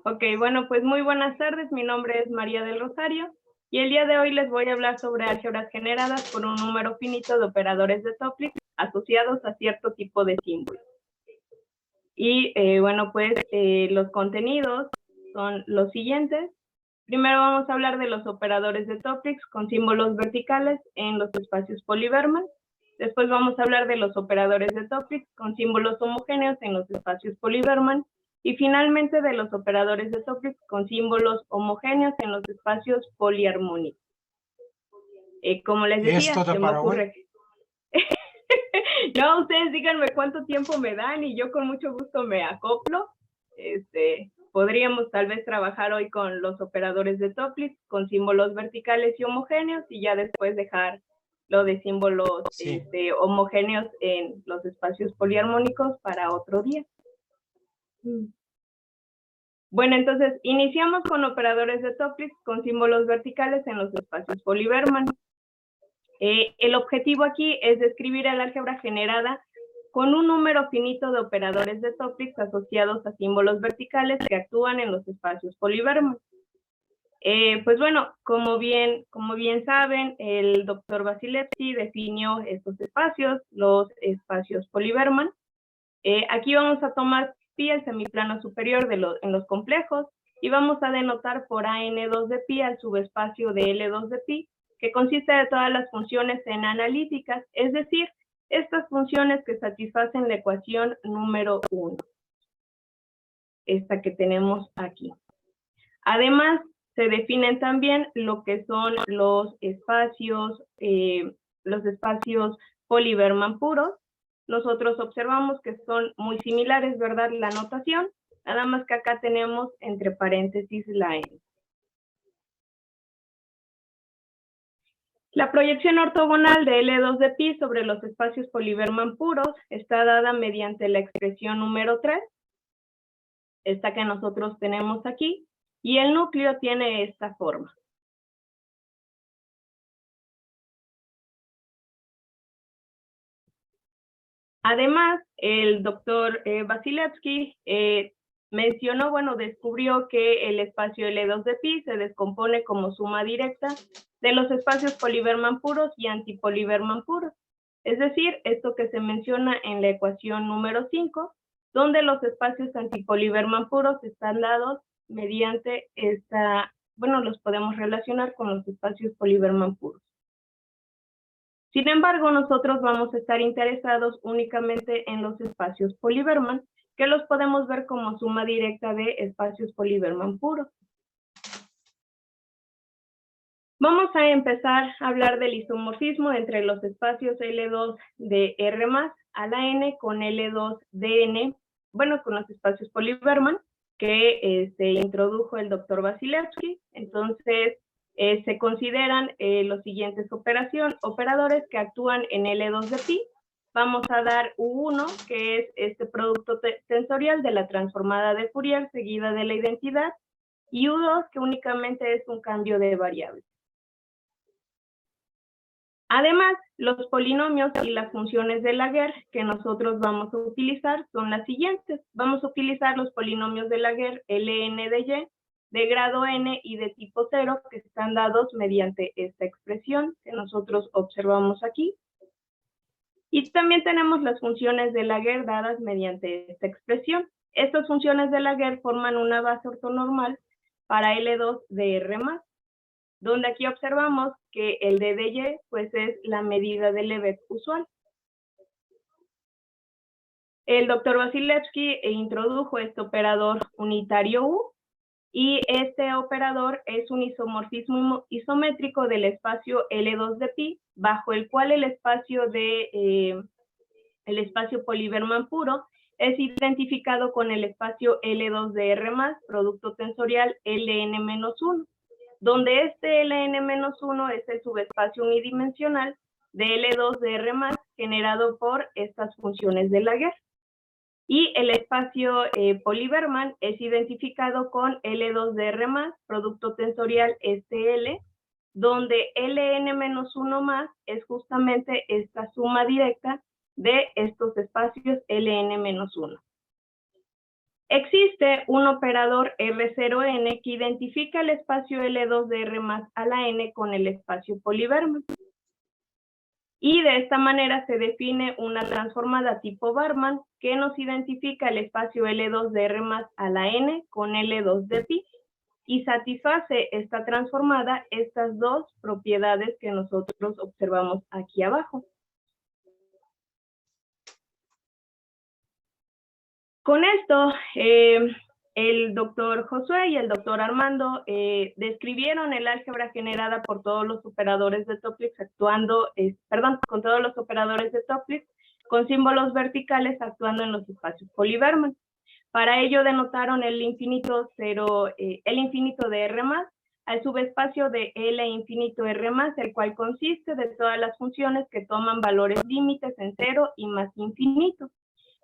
Ok, bueno, pues muy buenas tardes. Mi nombre es María del Rosario y el día de hoy les voy a hablar sobre álgebras generadas por un número finito de operadores de Toplick asociados a cierto tipo de símbolos. Y bueno, pues los contenidos son los siguientes. Primero vamos a hablar de los operadores de Toplick con símbolos verticales en los espacios Poly-Berman. Después vamos a hablar de los operadores de Toplick con símbolos homogéneos en los espacios Poly-Berman. Y finalmente de los operadores de Toplick con símbolos homogéneos en los espacios poliarmónicos. Como les decía, se me ocurre. No, ustedes díganme cuánto tiempo me dan y yo con mucho gusto me acoplo. Podríamos tal vez trabajar hoy con los operadores de Toplick con símbolos verticales y homogéneos y ya después dejar lo de símbolos homogéneos en los espacios poliarmónicos para otro día. Bueno, entonces iniciamos con operadores de Toplick con símbolos verticales en los espacios Poly-Berman. El objetivo aquí es describir el álgebra generada con un número finito de operadores de Toplick asociados a símbolos verticales que actúan en los espacios Poly-Berman. Pues bueno, como bien saben, el doctor Vasilevsky definió estos espacios, los espacios Poly-Berman. Aquí vamos a tomar pi el semiplano superior en los complejos y vamos a denotar por AN2 de pi al subespacio de L2 de pi, que consiste de todas las funciones n analíticas, es decir, estas funciones que satisfacen la ecuación número 1, esta que tenemos aquí. Además, se definen también lo que son los espacios Poly-Berman puros. Nosotros observamos que son muy similares, ¿verdad? La notación, nada más que acá tenemos entre paréntesis la n. La proyección ortogonal de L2 de pi sobre los espacios Poly-Berman puros está dada mediante la expresión número 3, esta que nosotros tenemos aquí, y el núcleo tiene esta forma. Además, el doctor Vasilevsky descubrió que el espacio L2 de pi se descompone como suma directa de los espacios Poly-Berman puros y anti-Poly-Berman puros. Es decir, esto que se menciona en la ecuación número 5, donde los espacios anti-Poly-Berman puros están dados mediante los podemos relacionar con los espacios Poly-Berman puros. Sin embargo, nosotros vamos a estar interesados únicamente en los espacios Poly-Berman, que los podemos ver como suma directa de espacios Poly-Berman puros. Vamos a empezar a hablar del isomorfismo entre los espacios L2 de R+ a la n con L2 de n, con los espacios Poly-Berman, que introdujo el doctor Vasilevsky. Entonces, se consideran los siguientes operadores que actúan en L2 de pi. Vamos a dar U1, que es este producto tensorial de la transformada de Fourier seguida de la identidad, y U2, que únicamente es un cambio de variable. Además, los polinomios y las funciones de Laguerre que nosotros vamos a utilizar son las siguientes. Vamos a utilizar los polinomios de Laguerre Ln de y de grado n y de tipo 0 que están dados mediante esta expresión que nosotros observamos aquí. Y también tenemos las funciones de Laguerre dadas mediante esta expresión. Estas funciones de Laguerre forman una base ortonormal para L2 de R+, donde aquí observamos que el d de y pues es la medida del Lebesgue usual. El doctor Vasilevsky introdujo este operador unitario U, y este operador es un isomorfismo isométrico del espacio L2 de pi, bajo el cual el espacio Poly-Berman puro es identificado con el espacio L2 de R+, producto tensorial Ln-1. Donde este Ln-1 es el subespacio unidimensional de L2 de R+, generado por estas funciones de Laguerre. Y el espacio Poly-Berman es identificado con L2 de R+, producto tensorial SL, donde Ln-1 es justamente esta suma directa de estos espacios Ln-1. Existe un operador R0N que identifica el espacio L2 de R más a la N con el espacio Poly-Berman. Y de esta manera se define una transformada tipo Barman que nos identifica el espacio L2 de R más a la N con L2 de pi y satisface esta transformada estas dos propiedades que nosotros observamos aquí abajo. Con esto, el doctor Josué y el doctor Armando describieron el álgebra generada por todos los operadores de Toeplitz con todos los operadores de Toeplitz con símbolos verticales actuando en los espacios Poly-Berman. Para ello denotaron el infinito de R más al subespacio de L infinito R más, el cual consiste de todas las funciones que toman valores límites en 0 y más infinito.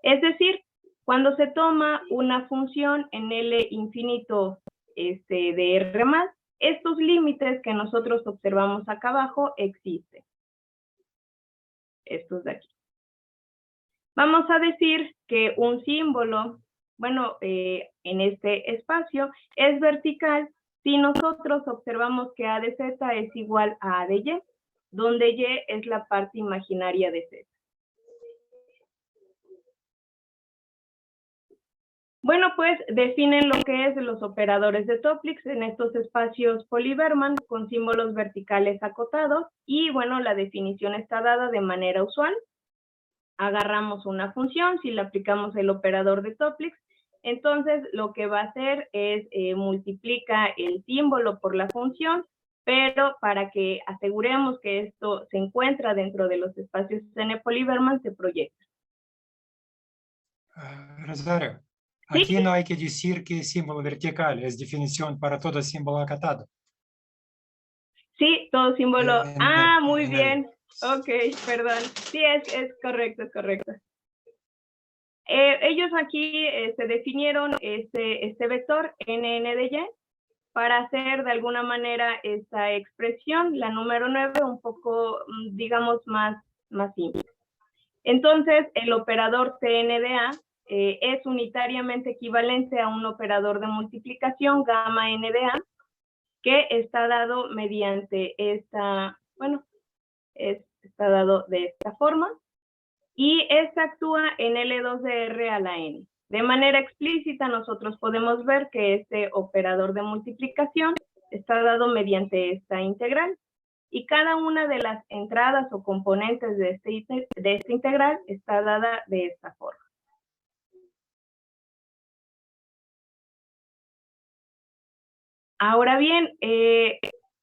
Es decir, cuando se toma una función en L infinito de R más, estos límites que nosotros observamos acá abajo existen. Estos de aquí. Vamos a decir que un símbolo, en este espacio, es vertical si nosotros observamos que A de Z es igual a A de Y, donde Y es la parte imaginaria de Z. Bueno, pues definen lo que es los operadores de Toeplitz en estos espacios Poly-Berman con símbolos verticales acotados y bueno, la definición está dada de manera usual. Agarramos una función, si le aplicamos el operador de Toeplitz, entonces lo que va a hacer es multiplica el símbolo por la función, pero para que aseguremos que esto se encuentra dentro de los espacios N Poly-Berman se proyecta. Rosario, ¿Sí? aquí no hay que decir que símbolo vertical es definición para todo símbolo acotado. Sí, todo símbolo. Muy bien. Ok, perdón. Sí, es correcto, es correcto. Ellos aquí se definieron este vector NN de Y para hacer de alguna manera esta expresión, la número 9, un poco, digamos, más simple. Entonces, el operador TN de A es unitariamente equivalente a un operador de multiplicación gamma N de A, que está dado mediante está dado de esta forma, y esta actúa en L2 de R a la N. De manera explícita, nosotros podemos ver que este operador de multiplicación está dado mediante esta integral, y cada una de las entradas o componentes de esta integral está dada de esta forma. Ahora bien,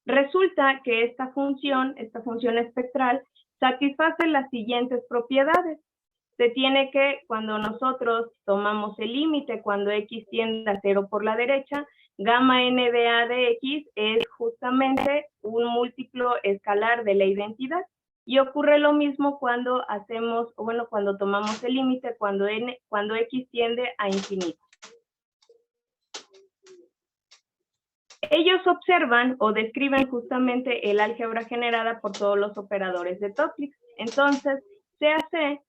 resulta que esta función espectral, satisface las siguientes propiedades. Se tiene que, cuando nosotros tomamos el límite, cuando x tiende a 0 por la derecha, gamma n de a de x es justamente un múltiplo escalar de la identidad. Y ocurre lo mismo cuando cuando tomamos el límite, cuando x tiende a infinito. Ellos observan o describen justamente el álgebra generada por todos los operadores de Toeplitz. Entonces, se hace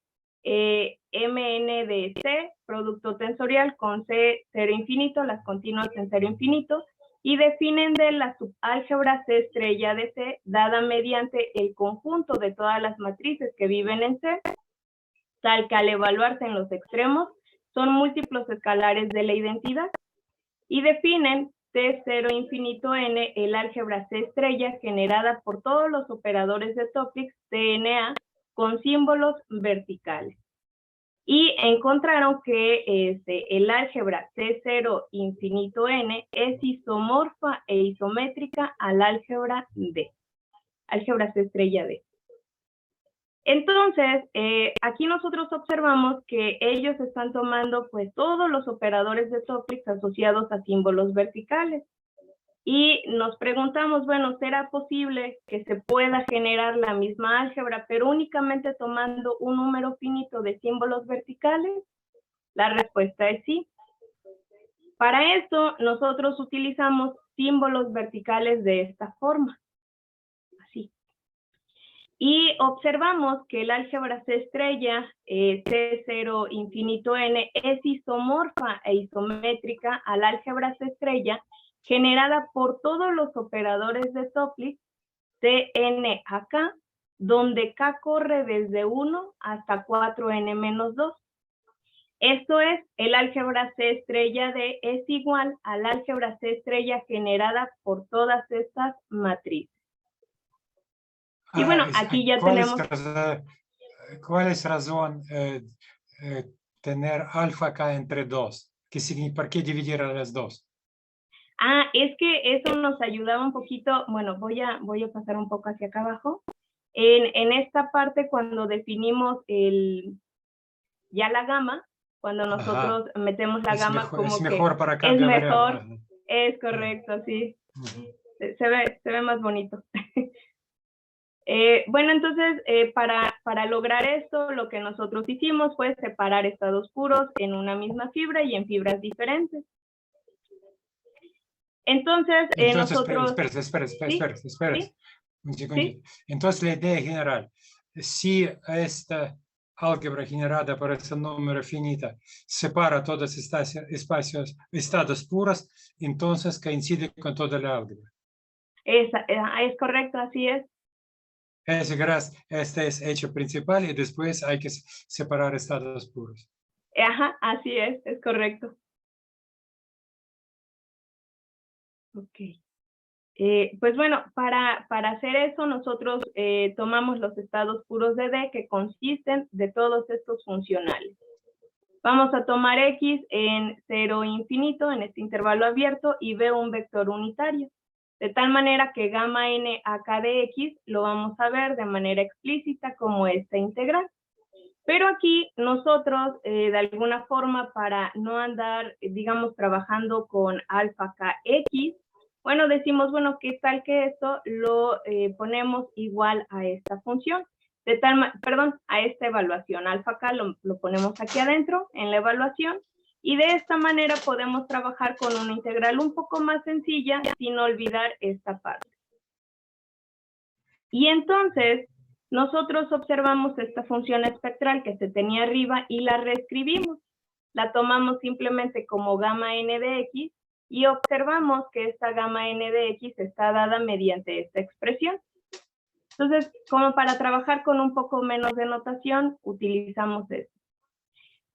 Mn de C, producto tensorial con C 0 infinito, las continuas en 0 infinito, y definen de la subálgebra C estrella de C, dada mediante el conjunto de todas las matrices que viven en C, tal que al evaluarse en los extremos, son múltiplos escalares de la identidad, y definen T0 infinito n, el álgebra C estrella generada por todos los operadores de Toeplitz TNA con símbolos verticales. Y encontraron que el álgebra C0 infinito n es isomorfa e isométrica al álgebra D, álgebra C estrella D. Entonces, aquí nosotros observamos que ellos están tomando pues todos los operadores de Toeplitz asociados a símbolos verticales. Y nos preguntamos, bueno, ¿será posible que se pueda generar la misma álgebra, pero únicamente tomando un número finito de símbolos verticales? La respuesta es sí. Para esto, nosotros utilizamos símbolos verticales de esta forma. Así. Y observamos que el álgebra C estrella, C0 infinito n, es isomorfa e isométrica al álgebra C estrella generada por todos los operadores de Topliss Cn a K, donde K corre desde 1 hasta 4n menos 2. Esto es, el álgebra C estrella D es igual al álgebra C estrella generada por todas estas matrices. Y bueno, aquí ya tenemos... ¿Cuál es razón tener alfa K entre 2? ¿Por qué dividir a las dos? Es que eso nos ayudaba un poquito. Bueno, voy a pasar un poco hacia acá abajo. En esta parte, cuando definimos ya la gama, cuando nosotros metemos la gama, mejor, como es mejor que para es mejor. Ajá. Es correcto, sí. Se ve más bonito. Bueno, entonces, para lograr esto, lo que nosotros hicimos fue separar estados puros en una misma fibra y en fibras diferentes. Entonces nosotros... Espera. ¿Sí? Un segundito. ¿Sí? Entonces, la idea general, si esta álgebra generada por este número finita separa todos espacios, estados puros, entonces coincide con toda la álgebra. Es correcto, así es. Este es hecho principal y después hay que separar estados puros. Ajá, así es correcto. Ok. Pues bueno, para hacer eso nosotros tomamos los estados puros de D que consisten de todos estos funcionales. Vamos a tomar X en 0 infinito en este intervalo abierto y B un vector unitario. De tal manera que gamma n acá de X lo vamos a ver de manera explícita como esta integral. Pero aquí nosotros, de alguna forma, para no andar, digamos, trabajando con alfa kx, bueno, decimos, bueno, ¿qué tal que esto lo ponemos igual a esta función? A esta evaluación. Alfa k lo ponemos aquí adentro, en la evaluación, y de esta manera podemos trabajar con una integral un poco más sencilla, sin olvidar esta parte. Y entonces, nosotros observamos esta función espectral que se tenía arriba y la reescribimos. La tomamos simplemente como gamma n de x y observamos que esta gamma n de x está dada mediante esta expresión. Entonces, como para trabajar con un poco menos de notación, utilizamos esto.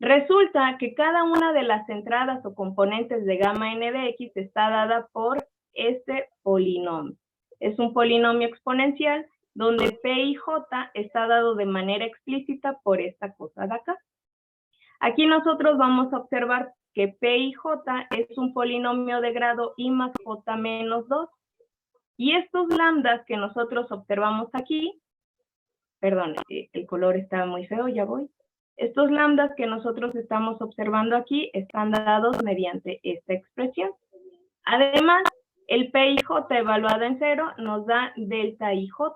Resulta que cada una de las entradas o componentes de gamma n de x está dada por este polinomio. Es un polinomio exponencial donde P y J está dado de manera explícita por esta cosa de acá. Aquí nosotros vamos a observar que P y J es un polinomio de grado I más J menos 2. Y estos lambdas que nosotros observamos aquí, perdón, el color está muy feo, ya voy. Estos lambdas que nosotros estamos observando aquí están dados mediante esta expresión. Además, el P y J evaluado en 0 nos da delta IJ.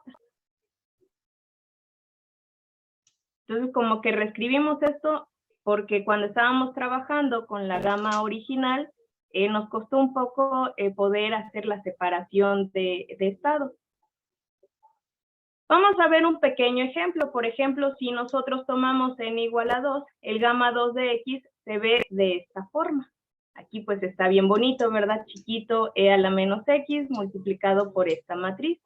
Entonces, como que reescribimos esto porque cuando estábamos trabajando con la gama original, nos costó un poco poder hacer la separación de estados. Vamos a ver un pequeño ejemplo. Por ejemplo, si nosotros tomamos n igual a 2, el gamma 2 de x se ve de esta forma. Aquí pues está bien bonito, ¿verdad? Chiquito, e a la menos x multiplicado por esta matriz.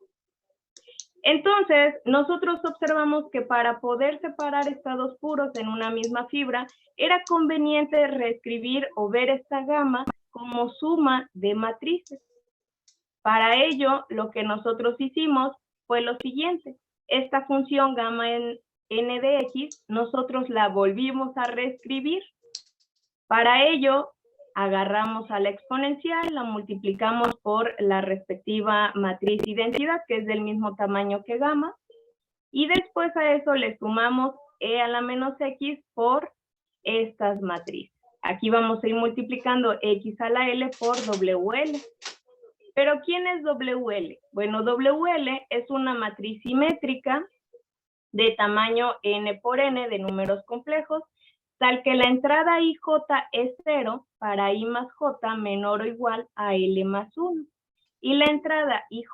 Entonces, nosotros observamos que para poder separar estados puros en una misma fibra, era conveniente reescribir o ver esta gama como suma de matrices. Para ello, lo que nosotros hicimos fue lo siguiente. Esta función gamma n de x, nosotros la volvimos a reescribir. Para ello, agarramos a la exponencial, la multiplicamos por la respectiva matriz identidad, que es del mismo tamaño que gamma, y después a eso le sumamos e a la menos x por estas matrices. Aquí vamos a ir multiplicando x a la l por wl. ¿Pero quién es wl? Bueno, wl es una matriz simétrica de tamaño n por n de números complejos, tal que la entrada IJ es 0 para I más J menor o igual a L más 1. Y la entrada IJ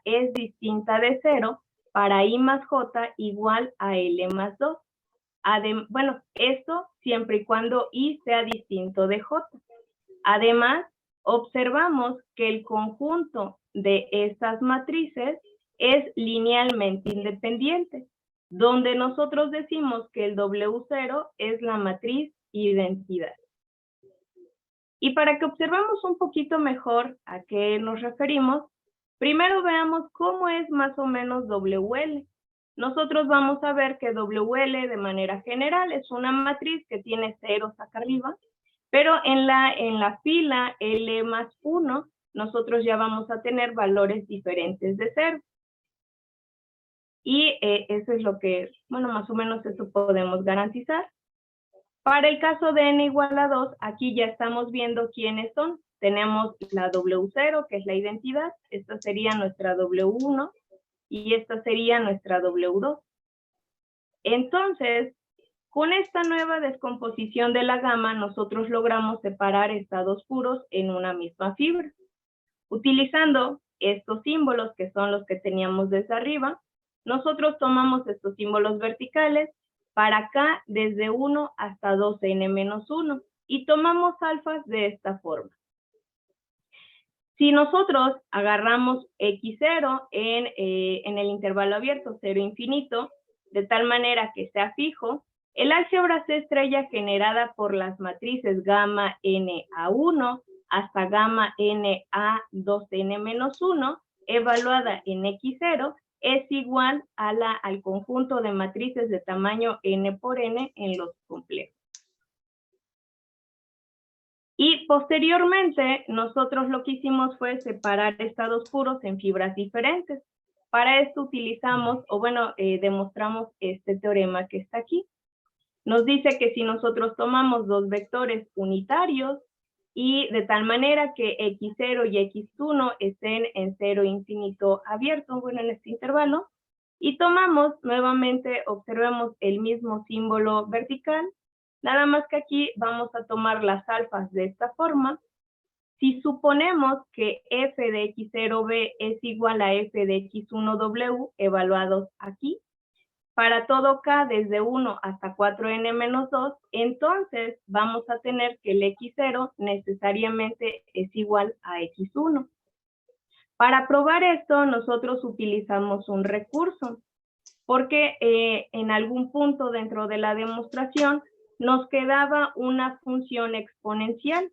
es distinta de 0 para I más J igual a L más 2. Bueno, esto siempre y cuando I sea distinto de J. Además, observamos que el conjunto de estas matrices es linealmente independiente, donde nosotros decimos que el W0 es la matriz identidad. Y para que observemos un poquito mejor a qué nos referimos, primero veamos cómo es más o menos WL. Nosotros vamos a ver que WL de manera general es una matriz que tiene ceros acá arriba, pero en la fila L más 1, nosotros ya vamos a tener valores diferentes de 0. Y eso es lo que, bueno, más o menos eso podemos garantizar. Para el caso de n igual a 2, aquí ya estamos viendo quiénes son. Tenemos la W0, que es la identidad, esta sería nuestra W1, y esta sería nuestra W2. Entonces, con esta nueva descomposición de la gama, nosotros logramos separar estados puros en una misma fibra. Utilizando estos símbolos, que son los que teníamos desde arriba, nosotros tomamos estos símbolos verticales para acá desde 1 hasta 2n-1 y tomamos alfas de esta forma. Si nosotros agarramos x0 en el intervalo abierto 0 infinito, de tal manera que sea fijo, el álgebra C estrella generada por las matrices gamma n a 1 hasta gamma n a 2n-1, evaluada en x0, es igual al conjunto de matrices de tamaño n por n en los complejos. Y posteriormente, nosotros lo que hicimos fue separar estados puros en fibras diferentes. Para esto utilizamos, o bueno, demostramos este teorema que está aquí. Nos dice que si nosotros tomamos dos vectores unitarios y de tal manera que x0 y x1 estén en 0 infinito abierto, bueno, en este intervalo, y tomamos nuevamente, observemos el mismo símbolo vertical, nada más que aquí vamos a tomar las alfas de esta forma. Si suponemos que f de x0b es igual a f de x1w evaluados aquí, para todo k desde 1 hasta 4n-2, entonces vamos a tener que el x0 necesariamente es igual a x1. Para probar esto, nosotros utilizamos un recurso, porque en algún punto dentro de la demostración nos quedaba una función exponencial.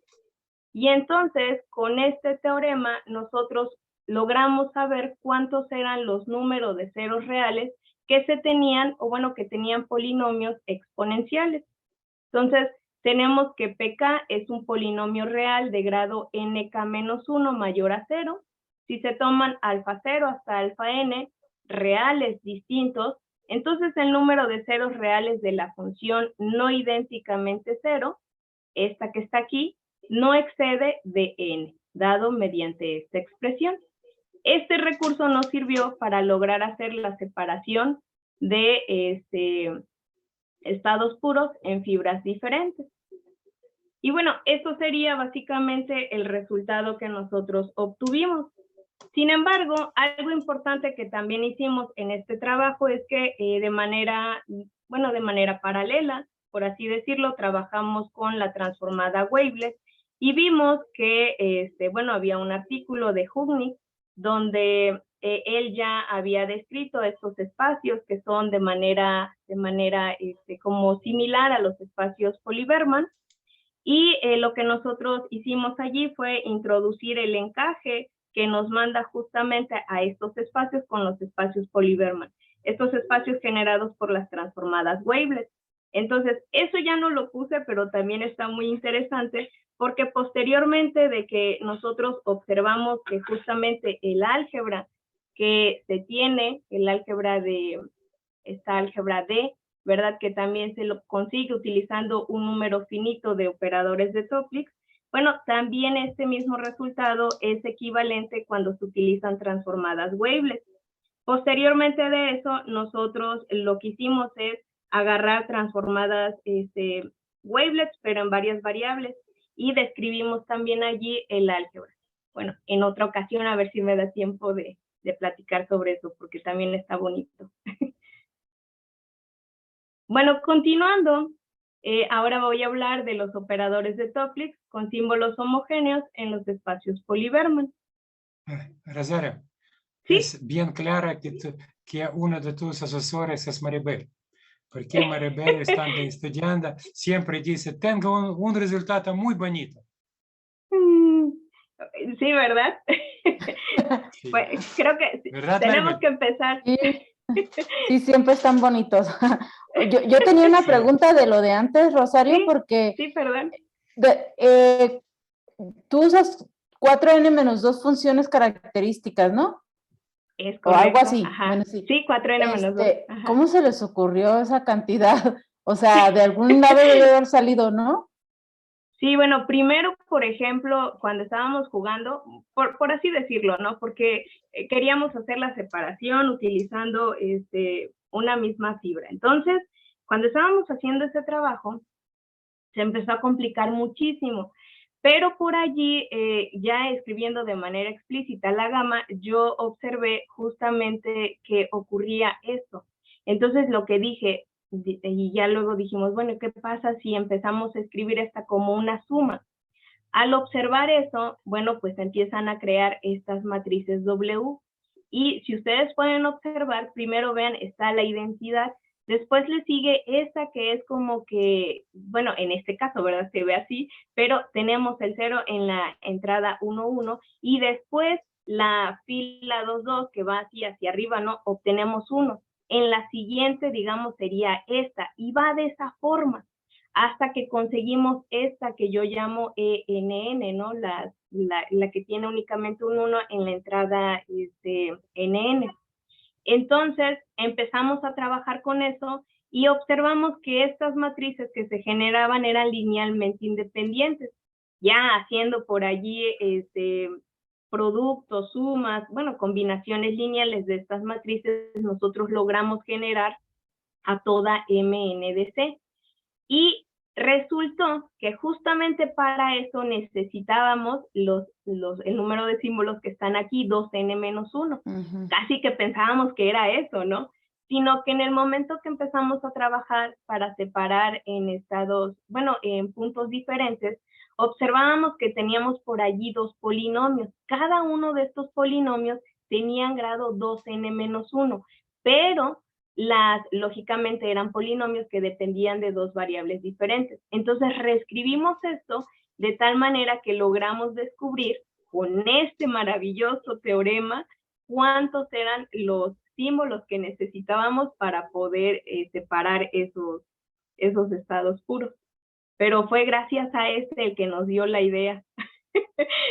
Y entonces, con este teorema, nosotros logramos saber cuántos eran los números de ceros reales que se tenían, o bueno, que tenían polinomios exponenciales. Entonces, tenemos que PK es un polinomio real de grado nk-1 mayor a 0. Si se toman alfa 0 hasta alfa n, reales distintos, entonces el número de ceros reales de la función no idénticamente 0, esta que está aquí, no excede de n, dado mediante esta expresión. Este recurso nos sirvió para lograr hacer la separación de estados puros en fibras diferentes. Y bueno, eso sería básicamente el resultado que nosotros obtuvimos. Sin embargo, algo importante que también hicimos en este trabajo es que de manera paralela, por así decirlo, trabajamos con la transformada wavelet y vimos que, había un artículo de Hugnik donde él ya había descrito estos espacios que son de manera como similar a los espacios Poly-Berman, y lo que nosotros hicimos allí fue introducir el encaje que nos manda justamente a estos espacios con los espacios Poly-Berman, estos espacios generados por las transformadas wavelets. Entonces, eso ya no lo puse, pero también está muy interesante porque posteriormente de que nosotros observamos que justamente el álgebra que se tiene, el álgebra de esta álgebra D, ¿verdad? Que también se lo consigue utilizando un número finito de operadores de Toeplitz. Bueno, también este mismo resultado es equivalente cuando se utilizan transformadas wavelets. Posteriormente de eso, nosotros lo que hicimos es agarrar transformadas wavelets, pero en varias variables, y describimos también allí el álgebra. Bueno, en otra ocasión, a ver si me da tiempo de platicar sobre eso, porque también está bonito. Bueno, continuando, ahora voy a hablar de los operadores de Toeplitz con símbolos homogéneos en los espacios Poly-Berman. Rosario, ¿Sí? es bien clara que uno de tus asesores es Maribel. Porque Maribel, estando estudiando, siempre dice, tengo un resultado muy bonito. Sí, ¿verdad? Sí. Pues, creo que ¿Verdad, tenemos Maribel? que empezar. Sí, sí, siempre están bonitos. Yo tenía una Sí. pregunta de lo de antes, Rosario, Sí, porque sí, perdón. tú usas 4n-2 funciones características, ¿no? Es O algo correcto. así. Ajá. Bueno, sí. Sí, 4n-2. Ajá. ¿Cómo se les ocurrió esa cantidad? O sea, de algún lado debe haber salido, ¿no? Sí, bueno, primero, por ejemplo, cuando estábamos jugando, por así decirlo, ¿no? Porque queríamos hacer la separación utilizando una misma fibra. Entonces, cuando estábamos haciendo ese trabajo, se empezó a complicar muchísimo. Pero por allí, ya escribiendo de manera explícita la gama, yo observé justamente que ocurría esto. Entonces, lo que dije, y ya luego dijimos, bueno, ¿qué pasa si empezamos a escribir esta como una suma? Al observar eso, bueno, pues empiezan a crear estas matrices W. Y si ustedes pueden observar, primero vean, está la identidad, después le sigue esta que es como que, bueno, en este caso, ¿verdad? Se ve así, pero tenemos el 0 en la entrada 1, 1, y después la fila 2, 2, que va así hacia arriba, ¿no? Obtenemos 1. En la siguiente, digamos, sería esta, y va de esa forma hasta que conseguimos esta que yo llamo ENN, ¿no? La que tiene únicamente un 1 en la entrada NN. Entonces, empezamos a trabajar con eso y observamos que estas matrices que se generaban eran linealmente independientes. Ya haciendo por allí productos, sumas, bueno, combinaciones lineales de estas matrices, nosotros logramos generar a toda MNDC. Y resultó que justamente para eso necesitábamos el número de símbolos que están aquí, 2n-1. Casi que pensábamos que era eso, ¿no? Sino que en el momento que empezamos a trabajar para separar en estados, bueno, en puntos diferentes, observábamos que teníamos por allí dos polinomios. Cada uno de estos polinomios tenían grado 2n-1, pero lógicamente eran polinomios que dependían de dos variables diferentes. Entonces reescribimos esto de tal manera que logramos descubrir con este maravilloso teorema cuántos eran los símbolos que necesitábamos para poder separar esos estados puros. Pero fue gracias a el que nos dio la idea.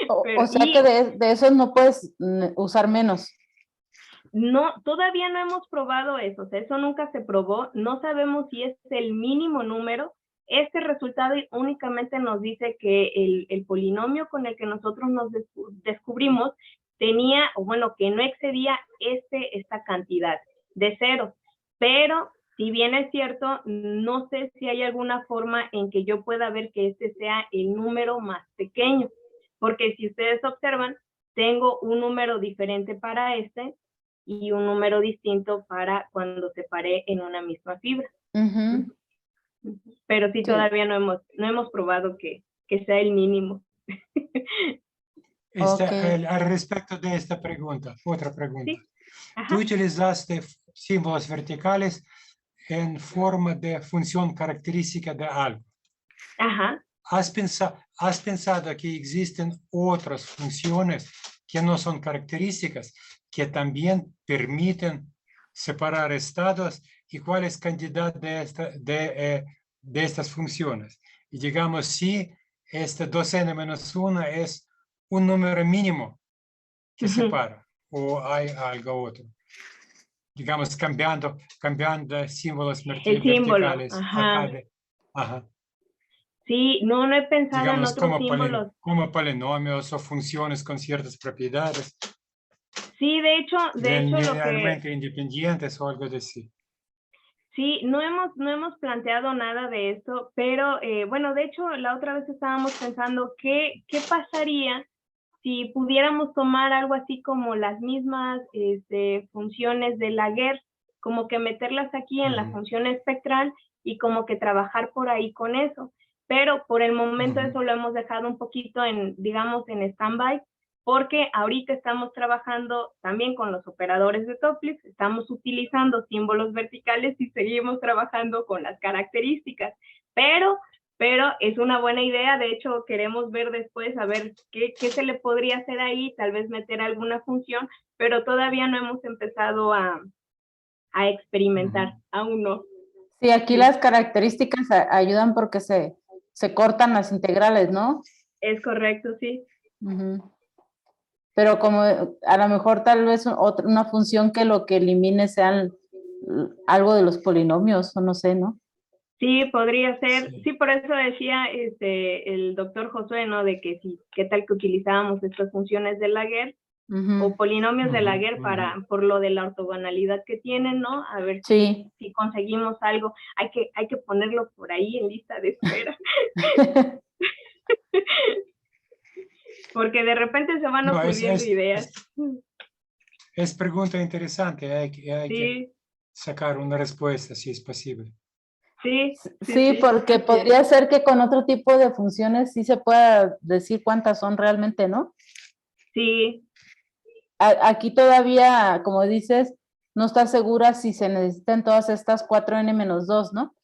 O sea que de esos no puedes usar menos. No, todavía no hemos probado eso, o sea, eso nunca se probó, no sabemos si es el mínimo número. Este resultado únicamente nos dice que el polinomio con el que nosotros nos descubrimos tenía, o bueno, que no excedía esta cantidad de ceros, pero si bien es cierto, no sé si hay alguna forma en que yo pueda ver que este sea el número más pequeño, porque si ustedes observan, tengo un número diferente para y un número distinto para cuando separé en una misma fibra. Pero sí, todavía no hemos probado que sea el mínimo. Al respecto de esta pregunta, otra pregunta. ¿Sí? Tú utilizaste símbolos verticales en forma de función característica de algo. Ajá. ¿Has pensado que existen otras funciones que no son características, que también permiten separar estados? ¿Y cuál es cantidad de estas funciones? Y digamos, si este 2n-1 es un número mínimo que separa, o hay algo otro. Digamos, cambiando símbolos verticales. Ajá. Ajá. Sí, no he pensado Digamos, en otros símbolos. como polinomios o funciones con ciertas propiedades. Sí, de hecho linealmente independientes o algo así. Sí, no hemos planteado nada de esto, pero bueno, de hecho, la otra vez estábamos pensando qué pasaría si pudiéramos tomar algo así como las mismas funciones de Laguerre, como que meterlas aquí en la función espectral y como que trabajar por ahí con eso. Pero por el momento eso lo hemos dejado un poquito en, digamos, en stand-by, porque ahorita estamos trabajando también con los operadores de Topliss, estamos utilizando símbolos verticales y seguimos trabajando con las características, pero es una buena idea. De hecho queremos ver después, a ver qué se le podría hacer ahí, tal vez meter alguna función, pero todavía no hemos empezado a experimentar, aún no. Sí, aquí las características ayudan porque se cortan las integrales, ¿no? Es correcto, sí. Pero como a lo mejor tal vez una función que lo que elimine sean algo de los polinomios, o no sé, ¿no? Sí, podría ser. Sí, por eso decía el doctor Josué, ¿no? De que sí, qué tal que utilizábamos estas funciones de Laguerre o polinomios de Laguerre por lo de la ortogonalidad que tienen, ¿no? A ver si conseguimos algo. Hay que ponerlo por ahí en lista de espera. Porque de repente se van ocurriendo ideas. Es pregunta interesante, hay que sacar una respuesta si es posible. Sí, porque podría ser que con otro tipo de funciones sí se pueda decir cuántas son realmente, ¿no? Sí. Aquí todavía, como dices, no está segura si se necesitan todas estas 4n-2, ¿no?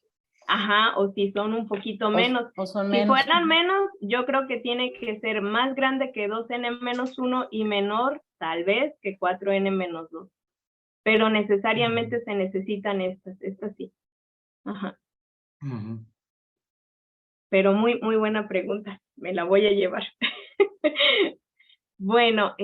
Ajá, o si son un poquito menos. O son si fueran menos, yo creo que tiene que ser más grande que 2n-1 y menor, tal vez, que 4n-2. Pero necesariamente se necesitan estas sí. Ajá. Pero muy buena pregunta, me la voy a llevar. Bueno,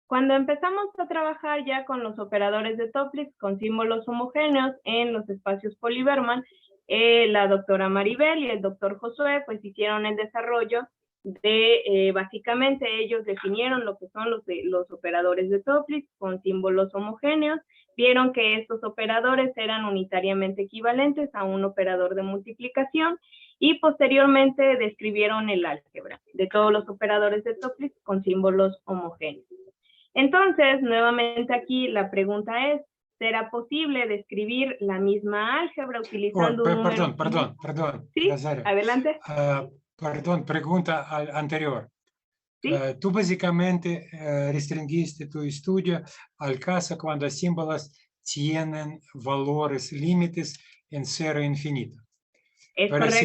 cuando empezamos a trabajar ya con los operadores de Topliss, con símbolos homogéneos en los espacios Poly-Berman, la doctora Maribel y el doctor Josué pues hicieron el desarrollo de, básicamente ellos definieron lo que son los operadores de Topliss con símbolos homogéneos, vieron que estos operadores eran unitariamente equivalentes a un operador de multiplicación y posteriormente describieron el álgebra de todos los operadores de Topliss con símbolos homogéneos. Entonces, nuevamente aquí la pregunta es, ¿será posible describir la misma álgebra utilizando un número? Perdón. Sí, adelante. Perdón, pregunta anterior. ¿Sí? Tú básicamente restringiste tu estudio al caso cuando símbolos tienen valores límites en 0 e infinito. Es Pero correcto.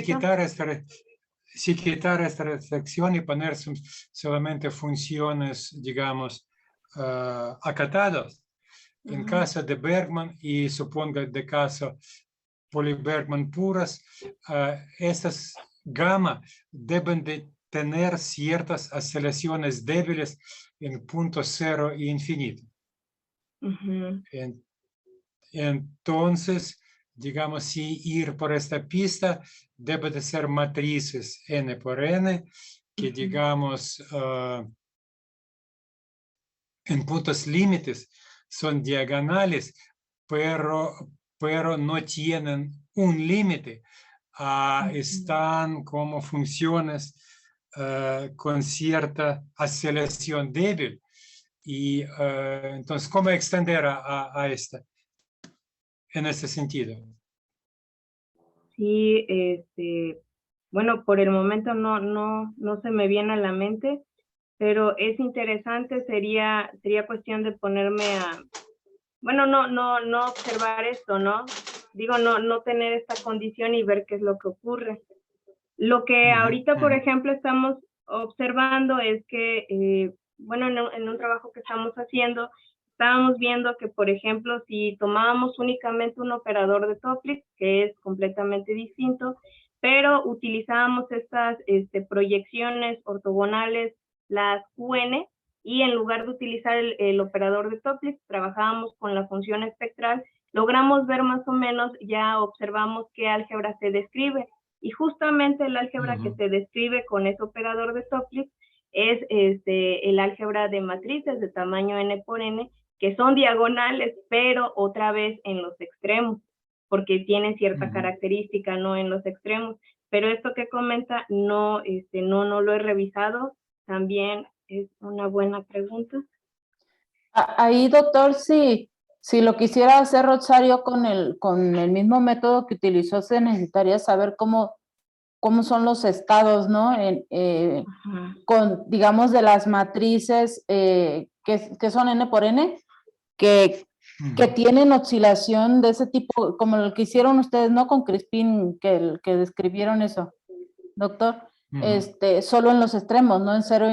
si quitar esta restricción y poner solamente funciones, digamos, acatadas, en caso de Bergman y supongo de caso Poly-Bergman puras, estas gamma deben de tener ciertas aceleraciones débiles en punto 0 e infinito. Entonces, digamos, si ir por esta pista, debe de ser matrices n por n, que digamos, en puntos límites son diagonales, pero no tienen un límite. Están como funciones con cierta aceleración débil. Y entonces, ¿cómo extender a esta? En ese sentido. Sí, bueno, por el momento no se me viene a la mente, pero es interesante, sería cuestión de ponerme bueno, no observar esto, ¿no? Digo, no tener esta condición y ver qué es lo que ocurre. Lo que ahorita, por ejemplo, estamos observando es que, bueno, en un trabajo que estamos haciendo, estábamos viendo que, por ejemplo, si tomábamos únicamente un operador de Topliss, que es completamente distinto, pero utilizábamos estas proyecciones ortogonales, las QN, y en lugar de utilizar el operador de Topliss, trabajábamos con la función espectral, logramos ver más o menos, ya observamos qué álgebra se describe. Y justamente el álgebra que se describe con ese operador de Topliss es el álgebra de matrices de tamaño n por n, que son diagonales, pero otra vez en los extremos, porque tienen cierta característica, no en los extremos. Pero esto que comenta, no lo he revisado. También Es una buena pregunta. Ahí, doctor, si lo quisiera hacer Rosario con el mismo método que utilizó, se necesitaría saber cómo son los estados, ¿no? Ajá. Con, digamos, de las matrices que son N por N, que tienen oscilación de ese tipo, como lo que hicieron ustedes, ¿no? Con Crispin, que describieron eso, doctor. Solo en los extremos, no en cero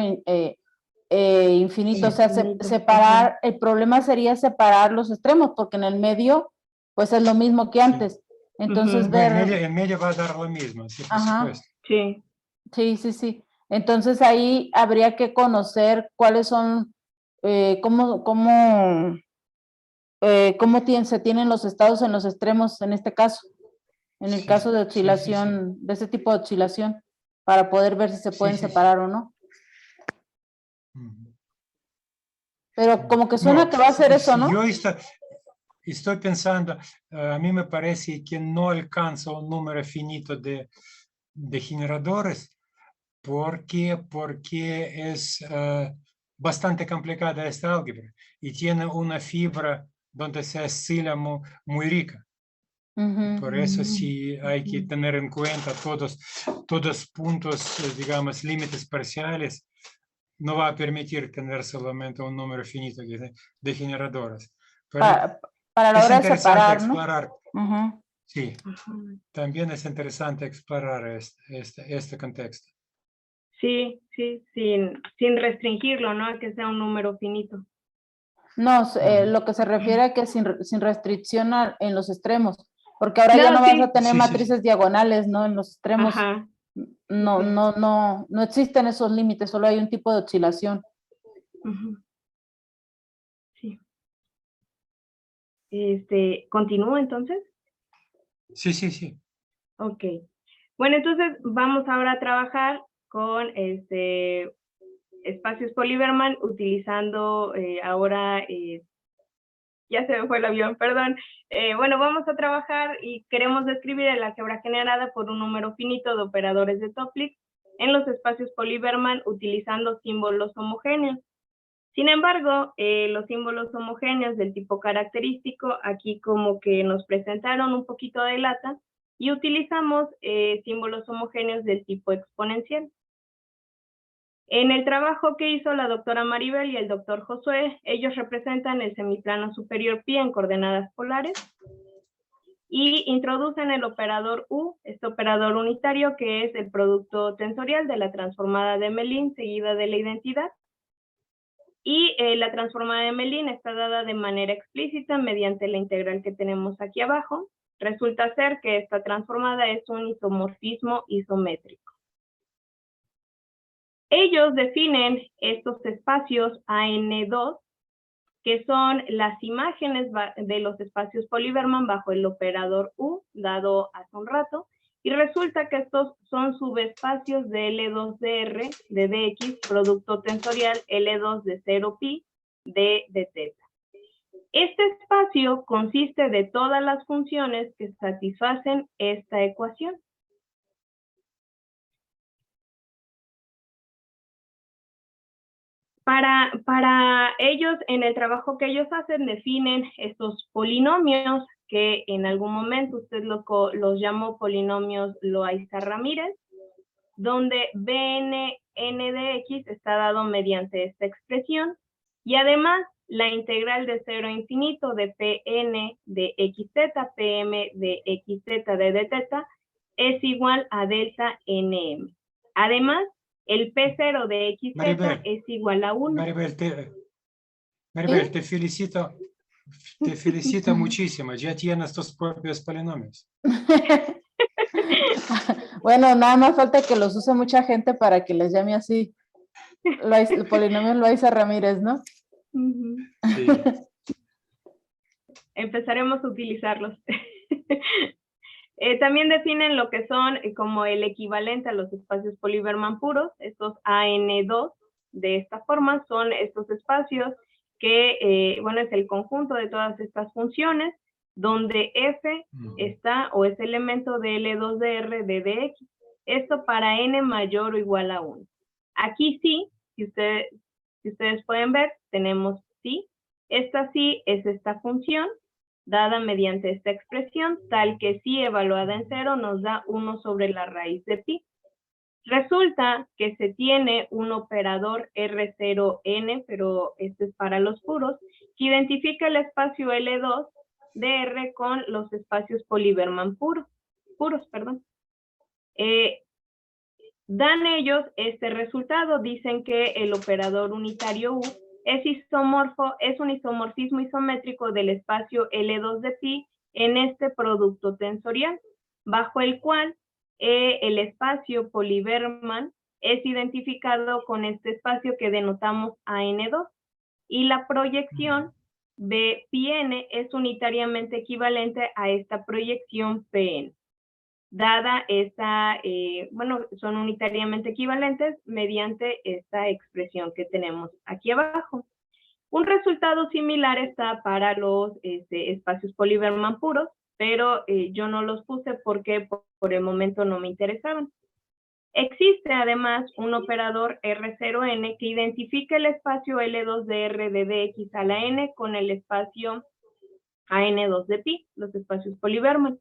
infinito. O sea, Infinito. separar, el problema sería separar los extremos, porque en el medio, pues es lo mismo que antes. Entonces, Bueno, ver... en medio va a dar lo mismo, sí, por supuesto. Sí. Sí. Entonces ahí habría que conocer cuáles son, cómo se tienen los estados en los extremos en este caso, en el caso de oscilación, de ese tipo de oscilación, para poder ver si se pueden separar o no. Pero como que suena que va a ser eso, ¿no? Yo estoy pensando, a mí me parece que no alcanza un número finito de generadores porque es bastante complicada esta álgebra y tiene una fibra donde se oscila muy rica. Por eso sí hay que tener en cuenta todos puntos, digamos, límites parciales. No va a permitir tener solamente un número finito de generadores. Pero para la hora de separar, explorar, ¿no? Sí, también es interesante explorar este contexto. Sí, sin restringirlo, ¿no? A que sea un número finito. No, lo que se refiere a que sin restricción en los extremos, porque ahora ya no vas a tener matrices diagonales, ¿no? En los extremos. Ajá. No existen esos límites, solo hay un tipo de oscilación. Sí. ¿Continúo entonces? Sí. Ok. Bueno, entonces vamos ahora a trabajar con espacios Polyberman utilizando ahora, ya se me fue el avión, perdón. Bueno, vamos a trabajar y queremos describir el álgebra generada por un número finito de operadores de Toplick en los espacios Polyberman utilizando símbolos homogéneos. Sin embargo, los símbolos homogéneos del tipo característico aquí como que nos presentaron un poquito de lata y utilizamos símbolos homogéneos del tipo exponencial. En el trabajo que hizo la doctora Maribel y el doctor Josué, ellos representan el semiplano superior pi en coordenadas polares y introducen el operador U, este operador unitario que es el producto tensorial de la transformada de Mellin seguida de la identidad. Y la transformada de Mellin está dada de manera explícita mediante la integral que tenemos aquí abajo. Resulta ser que esta transformada es un isomorfismo isométrico. Ellos definen estos espacios AN2, que son las imágenes de los espacios Polyberman bajo el operador U, dado hace un rato, y resulta que estos son subespacios de L2DR de dx, producto tensorial L2 de 0pi de θ. Este espacio consiste de todas las funciones que satisfacen esta ecuación. Para ellos, en el trabajo que ellos hacen, definen estos polinomios que en algún momento usted los llamó polinomios Loaiza-Ramírez, donde Bn n de x está dado mediante esta expresión, y además la integral de 0 a infinito de Pn de xz, Pm de xz de dθ, es igual a delta nm. Además, el P0 de xz Maribel, es igual a 1. Maribel, te felicito muchísimo. Ya tienes tus propios polinomios. Bueno, nada más falta que los use mucha gente para que les llame así. El polinomio Loaiza Ramírez, ¿no? Sí. Empezaremos a utilizarlos. También definen lo que son como el equivalente a los espacios Polyberman puros. Estos AN2 de esta forma son estos espacios que, bueno, es el conjunto de todas estas funciones donde f está o es elemento de L2DR de dx. Esto para n mayor o igual a 1. Aquí sí, si usted Si ustedes pueden ver, tenemos psi. Esta psi es esta función dada mediante esta expresión, tal que psi evaluada en 0 nos da 1 sobre la raíz de pi. Resulta que se tiene un operador R0n, pero este es para los puros, que identifica el espacio L2 de R con los espacios Poliberman puros. Dan ellos este resultado, dicen que el operador unitario U es un isomorfismo isométrico del espacio L2 de pi en este producto tensorial, bajo el cual el espacio Poliberman es identificado con este espacio que denotamos AN2 y la proyección de πn es unitariamente equivalente a esta proyección Pn. Dada esta, son unitariamente equivalentes mediante esta expresión que tenemos aquí abajo. Un resultado similar está para los espacios Poliberman puros, pero yo no los puse porque por el momento no me interesaban. Existe además un operador R0n que identifica el espacio L2 de R de dx a la n con el espacio AN2 de pi, los espacios Poliberman.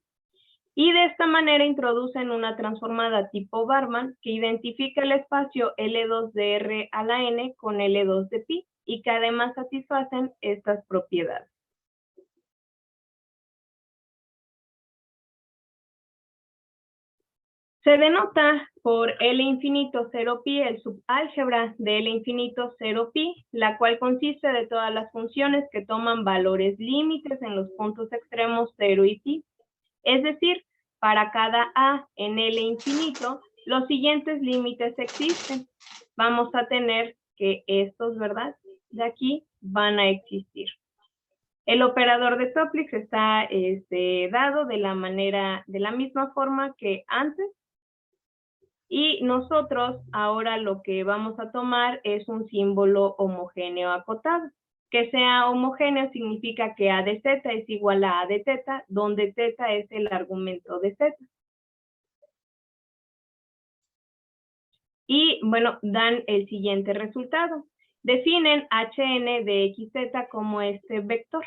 Y de esta manera introducen una transformada tipo Barman que identifica el espacio L2 de R a la n con L2 de pi y que además satisfacen estas propiedades. Se denota por L infinito 0 pi el subálgebra de L infinito 0 pi, la cual consiste de todas las funciones que toman valores límites en los puntos extremos 0 y pi. Es decir, para cada a en L infinito, los siguientes límites existen. Vamos a tener que estos, ¿verdad? De aquí van a existir. El operador de Toeplitz está dado de la misma forma que antes. Y nosotros ahora lo que vamos a tomar es un símbolo homogéneo acotado. Que sea homogéneo significa que A de z es igual a de θ, donde θ es el argumento de z. Y bueno, dan el siguiente resultado. Definen Hn de xz como este vector.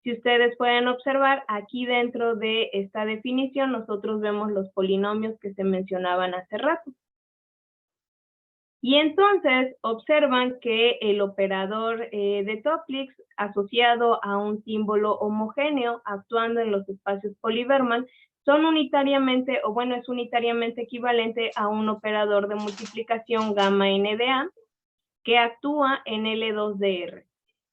Si ustedes pueden observar, aquí dentro de esta definición nosotros vemos los polinomios que se mencionaban hace rato. Y entonces observan que el operador de Toeplitz asociado a un símbolo homogéneo actuando en los espacios Poliberman son unitariamente, es unitariamente equivalente a un operador de multiplicación gamma n de A que actúa en L2 de R.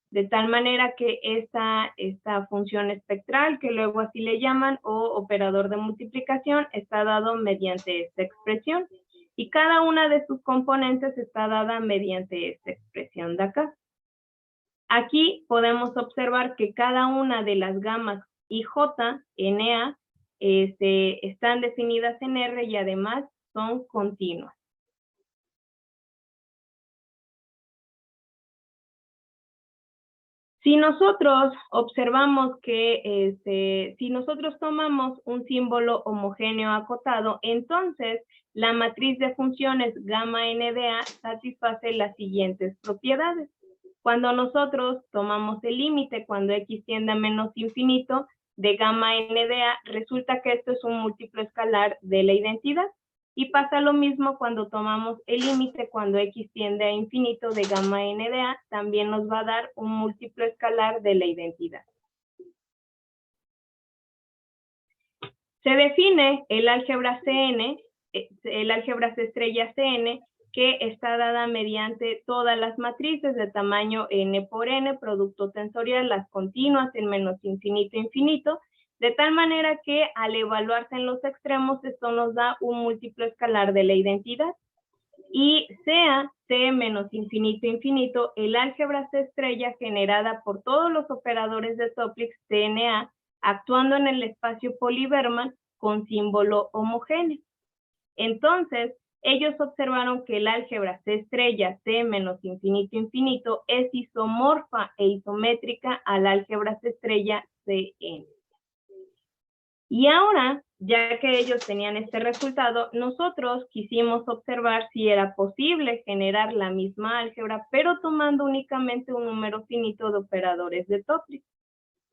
De tal manera que esta función espectral, que luego así le llaman, o operador de multiplicación, está dado mediante esta expresión. Y cada una de sus componentes está dada mediante esta expresión de acá. Aquí podemos observar que cada una de las gamas IJ, NA, están definidas en R y además son continuas. Si nosotros observamos que, si nosotros tomamos un símbolo homogéneo acotado, entonces la matriz de funciones gamma n de A satisface las siguientes propiedades. Cuando nosotros tomamos el límite, cuando x tiende a menos infinito, de gamma n de A, resulta que esto es un múltiplo escalar de la identidad. Y pasa lo mismo cuando tomamos el límite, cuando x tiende a infinito de gamma n de A, también nos va a dar un múltiplo escalar de la identidad. Se define el álgebra CN, el álgebra C estrella CN, que está dada mediante todas las matrices de tamaño n por n, producto tensorial, las continuas en menos infinito infinito, de tal manera que al evaluarse en los extremos, esto nos da un múltiplo escalar de la identidad. Y sea C menos infinito infinito, el álgebra C estrella generada por todos los operadores de Toeplitz CNA, actuando en el espacio Poliberman con símbolo homogéneo. Entonces, ellos observaron que el álgebra C estrella C menos infinito infinito es isomorfa e isométrica al álgebra C estrella CN. Y ahora, ya que ellos tenían este resultado, nosotros quisimos observar si era posible generar la misma álgebra, pero tomando únicamente un número finito de operadores de Topliss.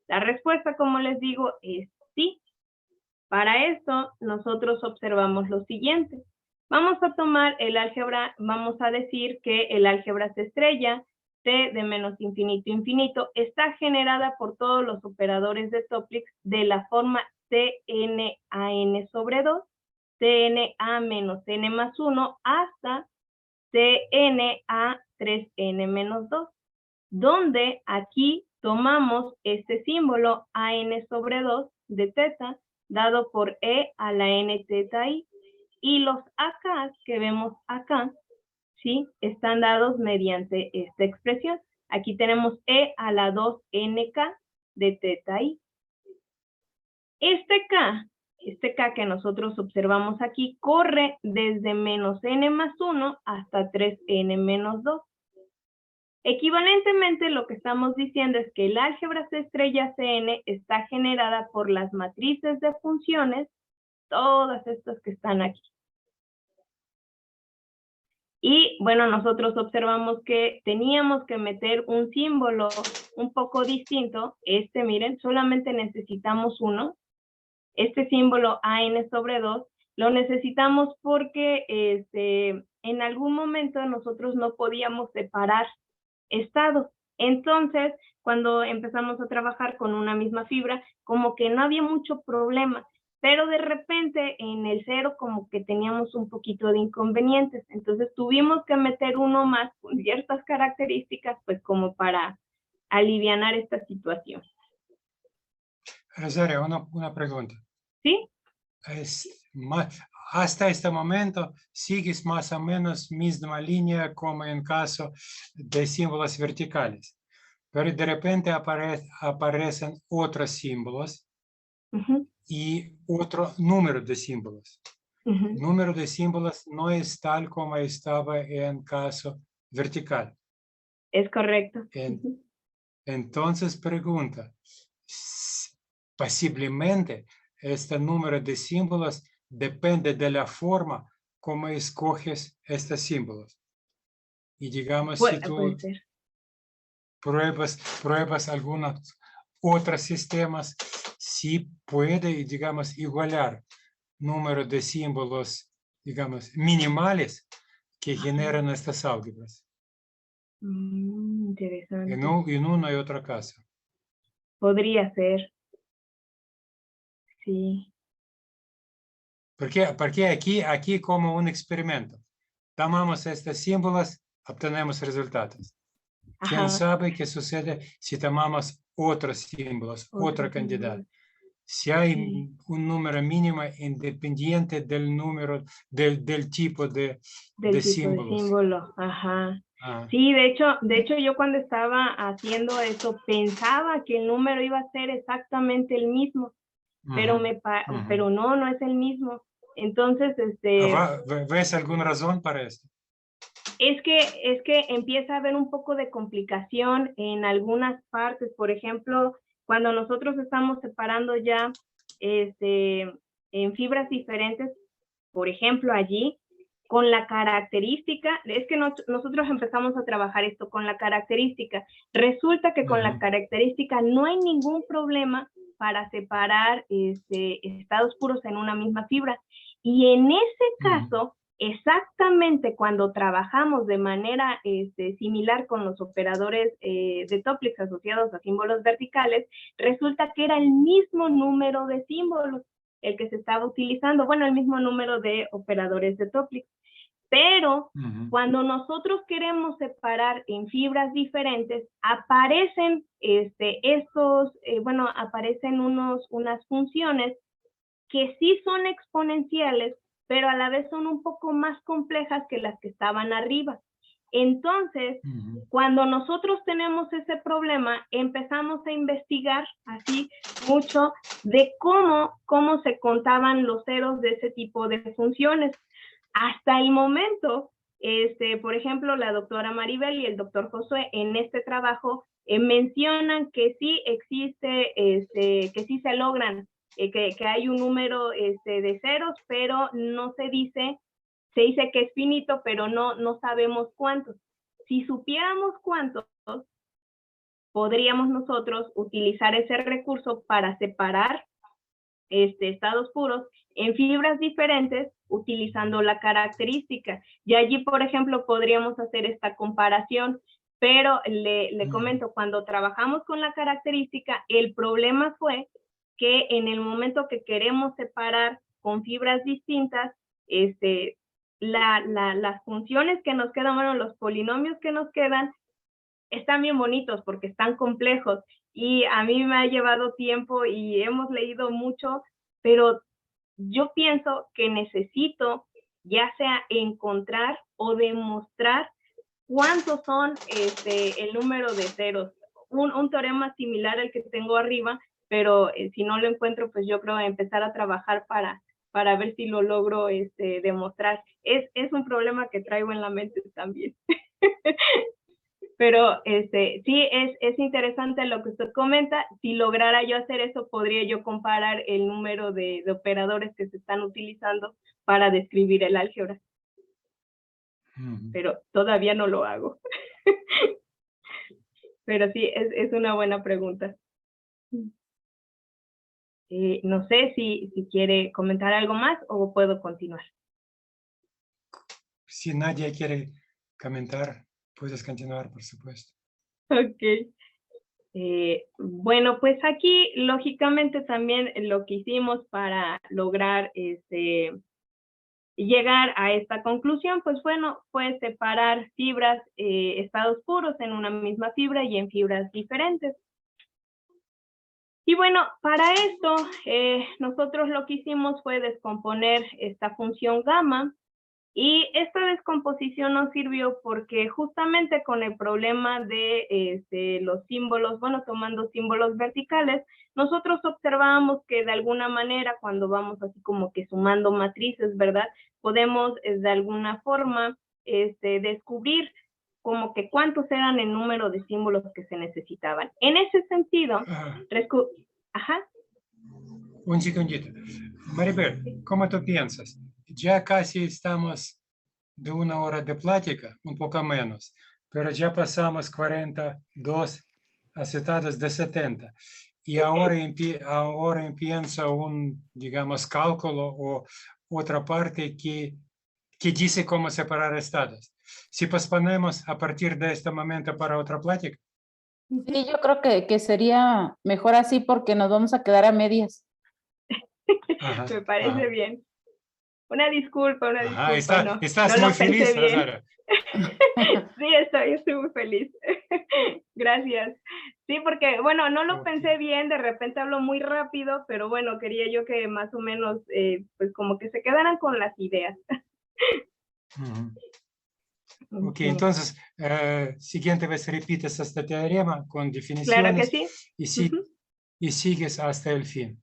La respuesta, como les digo, es sí. Para esto, nosotros observamos lo siguiente. Vamos a tomar el álgebra, vamos a decir que el álgebra C estrella, T de menos infinito a infinito, está generada por todos los operadores de Topliss de la forma Cn/n sobre 2, Cn/a menos n más 1, hasta Cn/a 3n menos 2, donde aquí tomamos este símbolo an sobre 2 de teta, dado por e a la n teta i, y los acá que vemos acá, ¿sí? Están dados mediante esta expresión. Aquí tenemos e a la 2nk de teta i. Este k que nosotros observamos aquí corre desde menos n más 1 hasta 3n menos 2. Equivalentemente, lo que estamos diciendo es que el álgebra C estrella Cn está generada por las matrices de funciones, todas estas que están aquí. Y bueno, nosotros observamos que teníamos que meter un símbolo un poco distinto. Miren, solamente necesitamos uno. Este símbolo an sobre 2 lo necesitamos porque en algún momento nosotros no podíamos separar estados. Entonces, cuando empezamos a trabajar con una misma fibra, como que no había mucho problema, pero de repente en el 0 como que teníamos un poquito de inconvenientes. Entonces tuvimos que meter uno más con ciertas características, pues como para alivianar esta situación. Rosario, una pregunta. ¿Sí? Hasta este momento sigues más o menos misma línea como en caso de símbolos verticales, pero de repente aparecen otros símbolos y otro número de símbolos. El número de símbolos no es tal como estaba en caso vertical. Es correcto. Entonces pregunta, posiblemente este número de símbolos depende de la forma como escoges estos símbolos. Y digamos, si tú pruebas algunos otros sistemas, sí puede, digamos, igualar número de símbolos, digamos, minimales que generan estas álgebras. Interesante. En uno y otro caso. Podría ser. Sí. Porque aquí como un experimento. Tomamos estos símbolos, obtenemos resultados. ¿Quién sabe qué sucede si tomamos otros símbolos, otro candidato? Si hay un número mínimo independiente del número, del tipo de símbolos. Símbolo, Sí, de hecho yo cuando estaba haciendo eso pensaba que el número iba a ser exactamente el mismo, pero pero no es el mismo. Entonces, ¿ves alguna razón para esto? Es que empieza a haber un poco de complicación en algunas partes. Por ejemplo, cuando nosotros estamos separando ya en fibras diferentes, por ejemplo, allí, con la característica, es que nosotros empezamos a trabajar esto con la característica. Resulta que con la característica no hay ningún problema para separar estados puros en una misma fibra. Y en ese caso, exactamente cuando trabajamos de manera similar con los operadores de Topliss asociados a símbolos verticales, resulta que era el mismo número de símbolos el que se estaba utilizando, bueno, el mismo número de operadores de Topliss. Pero cuando nosotros queremos separar en fibras diferentes, aparecen aparecen unas funciones que sí son exponenciales, pero a la vez son un poco más complejas que las que estaban arriba. Entonces, cuando nosotros tenemos ese problema, empezamos a investigar así mucho de cómo se contaban los ceros de ese tipo de funciones. Hasta el momento, por ejemplo, la doctora Maribel y el doctor Josué en este trabajo mencionan que sí existe, que sí se logran que hay un número de ceros, pero no se dice que es finito, pero no sabemos cuántos. Si supiéramos cuántos, podríamos nosotros utilizar ese recurso para separar estados puros en fibras diferentes utilizando la característica. Y allí, por ejemplo, podríamos hacer esta comparación, pero le comento, cuando trabajamos con la característica, el problema fue que en el momento que queremos separar con fibras distintas, las funciones que nos quedan, bueno, los polinomios que nos quedan, están bien bonitos porque están complejos y a mí me ha llevado tiempo y hemos leído mucho, pero yo pienso que necesito ya sea encontrar o demostrar cuántos son el número de ceros. Un teorema similar al que tengo arriba, pero si no lo encuentro, pues yo creo empezar a trabajar para ver si lo logro demostrar. Es un problema que traigo en la mente también. Pero sí, es interesante lo que usted comenta. Si lograra yo hacer eso, podría yo comparar el número de operadores que se están utilizando para describir el álgebra. Pero todavía no lo hago. Pero sí, es una buena pregunta. No sé si quiere comentar algo más o puedo continuar. Si nadie quiere comentar, puedes continuar, por supuesto. Ok. Bueno, pues aquí, lógicamente, también lo que hicimos para lograr llegar a esta conclusión, pues bueno, fue separar fibras, estados puros en una misma fibra y en fibras diferentes. Y bueno, para esto, nosotros lo que hicimos fue descomponer esta función gamma. Y esta descomposición nos sirvió porque justamente con el problema de los símbolos, bueno, tomando símbolos verticales, nosotros observábamos que de alguna manera cuando vamos así como que sumando matrices, ¿verdad? Podemos de alguna forma descubrir como que cuántos eran el número de símbolos que se necesitaban. En ese sentido, ajá. Un segundito. Maribel, ¿cómo tú piensas? Ya casi estamos de 1 hora de plática, un poco menos, pero ya pasamos 42 acetados de 70. Y ahora empieza un, digamos, cálculo o otra parte que dice cómo separar estados. Si posponemos a partir de este momento para otra plática. Sí, yo creo que sería mejor así porque nos vamos a quedar a medias. Ajá, Me parece bien. Una disculpa, no, estás no muy feliz, Rosario. Sí, estoy muy feliz. Gracias. Sí, porque, bueno, no lo pensé bien, de repente hablo muy rápido, pero bueno, quería yo que más o menos, pues como que se quedaran con las ideas. Ok, entonces, siguiente vez repites este teorema con definiciones. Claro que sí. Y sigues hasta el fin.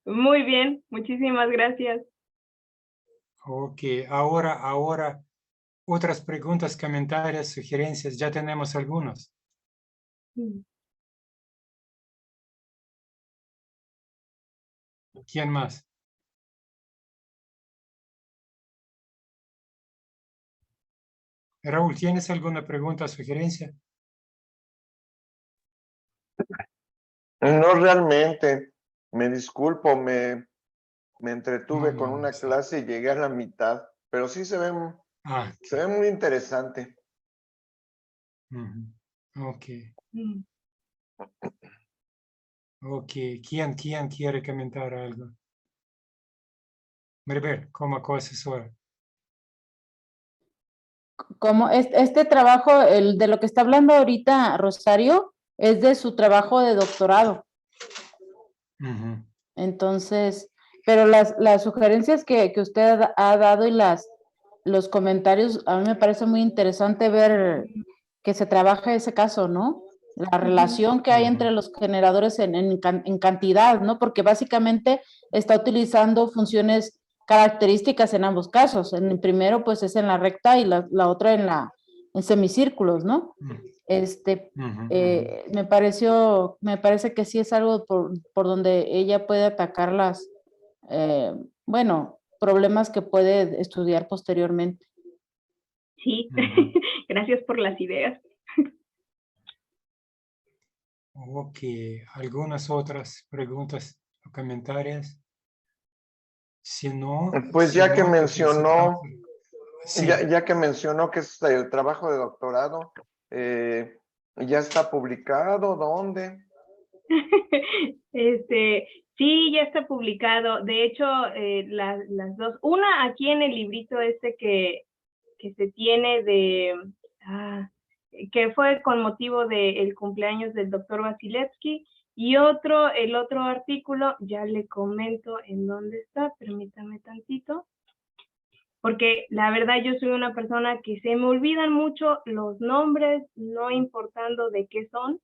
Muy bien, muchísimas gracias. Ok, ahora otras preguntas, comentarios, sugerencias, ya tenemos algunos. ¿Quién más? Raúl, ¿tienes alguna pregunta o sugerencia? No realmente, me disculpo, me entretuve con una Sí. clase y llegué a la mitad, pero sí se ve muy interesante. Ok. Ok, ¿quién quiere comentar algo? Maribel, como coasesora. Como este trabajo, el de lo que está hablando ahorita Rosario, es de su trabajo de doctorado. Entonces, pero las sugerencias que usted ha dado y los comentarios, a mí me parece muy interesante ver que se trabaja ese caso, ¿no? La relación que hay entre los generadores en cantidad, ¿no? Porque básicamente está utilizando funciones características en ambos casos. En el primero, pues, es en la recta y la otra en semicírculos, ¿no? Me parece que sí es algo por donde ella puede atacar problemas que puede estudiar posteriormente. Sí, gracias por las ideas. Ok, ¿algunas otras preguntas o comentarios? Si no, Pues ya que mencionó, sí. ya que mencionó que es el trabajo de doctorado, ¿ya está publicado? ¿Dónde? Sí, ya está publicado. De hecho, las dos, una aquí en el librito que se tiene que fue con motivo del cumpleaños del doctor Vasilevsky, y el otro artículo, ya le comento en dónde está, permítame tantito, porque la verdad yo soy una persona que se me olvidan mucho los nombres, no importando de qué son,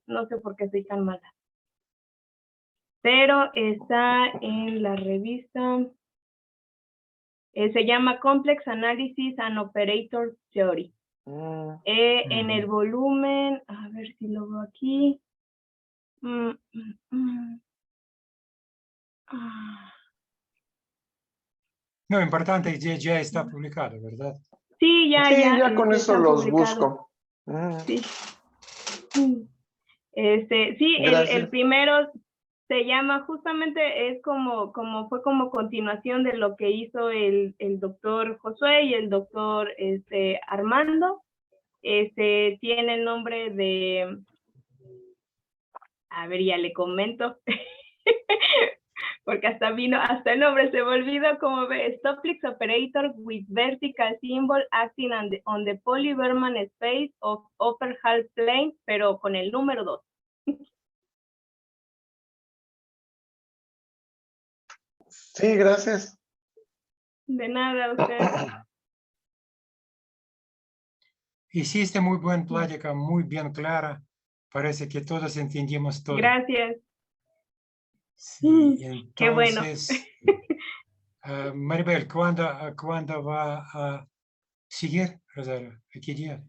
no sé por qué soy tan mala. Pero está en la revista, se llama Complex Analysis and Operator Theory. En el volumen, a ver si lo veo aquí. No, importante, ya está publicado, ¿verdad? Sí, ya con eso está los publicado. busco. Sí. Sí, el primero se llama, justamente fue como continuación de lo que hizo el doctor Josué y el doctor Armando. Tiene el nombre de, a ver, ya le comento, porque hasta el nombre se me olvidó, como ve, Stoplix Operator with Vertical Symbol Acting on the Poly-Berman Space of Upper Half Plane, pero con el número 2. Sí, gracias. De nada, usted. Hiciste muy buena plática, muy bien clara. Parece que todos entendimos todo. Gracias. Sí, Qué bueno. entonces, Maribel, ¿cuándo va a seguir, Rosario? ¿A qué día?